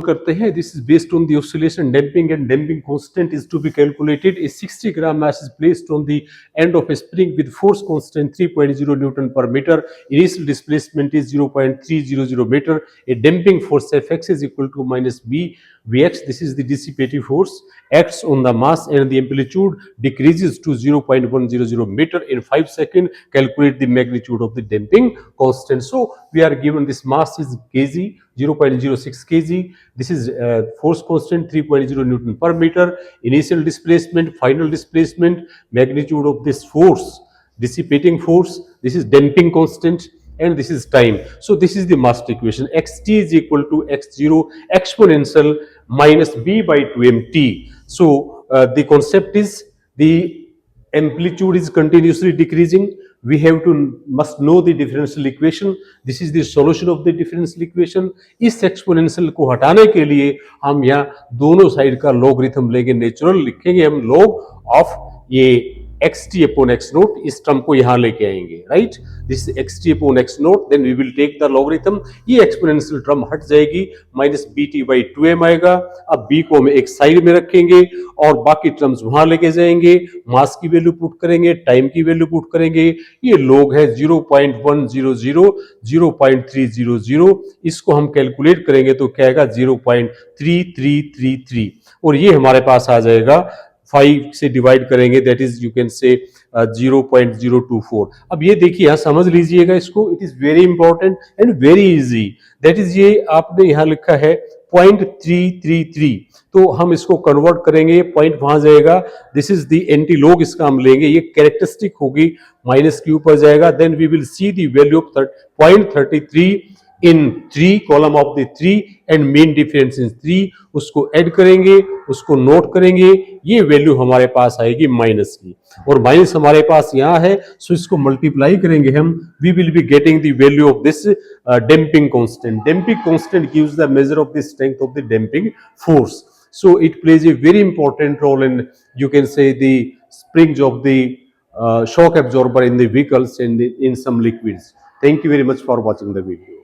करते हैं. This is based on the oscillation damping, and damping constant is to be calculated. A 60 gram mass is placed on the end of a spring with force constant 3.0 Newton per meter. Initial displacement is 0.300 meter. A damping force Fx is equal to minus B Vx. This is the dissipative force, acts on the mass, and the amplitude decreases to 0.100 meter in 5 seconds. Calculate the magnitude of the damping constant. So we are given this mass is kg, 0.06 kg. This is force constant 3.0 Newton per meter. Initial displacement, final displacement, magnitude of this force, dissipating force. This is damping constant, and this is time. So this is the mass equation. Xt is equal to x0 exponential minus b by 2mt. So the concept is the amplitude is continuously decreasing. We have to must know the differential equation. This is the solution of the differential equation. इस exponential को हटाने के लिए हम यहाँ दोनों side का logarithm लेंगे, नेचुरल लिखेंगे हम log ऑफ ये xt upon x naught, इस टर्म को यहां लेके आएंगे, right. This xt upon x naught, then we will take the logarithm. ये एक्सपोनेंशियल टर्म हट जाएगी, माइनस bt by 2m आएगा. अब b को हम एक साइड में रखेंगे और बाकी टर्म्स वहां लेके जाएंगे. मास की वैल्यू पुट करेंगे, टाइम की वैल्यू पुट करेंगे. ये लॉग है 0.100, 0.300. इसको हम कैलकुलेट करेंगे तो क्या आएगा 0.3333, और ये हमारे पास आ जाएगा 5 से डिवाइड करेंगे, that is you can say 0.024. अब ये देखिए यहां समझ लीजिएगा इसको, it is very important and very easy. That is ये आपने यहां लिखा है 0.333, तो हम इसको कन्वर्ट करेंगे, पॉइंट वहां जाएगा. This is the anti log, इसका हम लेंगे, ये कैरेक्टरिस्टिक होगी, माइनस के ऊपर जाएगा. Then we will see the value of 0.33 in 3 column of the 3 and mean difference in 3. उसको ऐड करेंगे, उसको नोट करेंगे, ये वैल्यू हमारे पास आएगी माइनस की, और माइनस हमारे पास यहाँ है, सो इसको मल्टीप्लाई करेंगे हम. We will be getting the value of this damping constant. Damping constant gives the measure of the strength of the damping force. So it plays a very important role in, you can say, the springs of the shock absorber in the vehicles and in some liquids. Thank you very much for watching the video.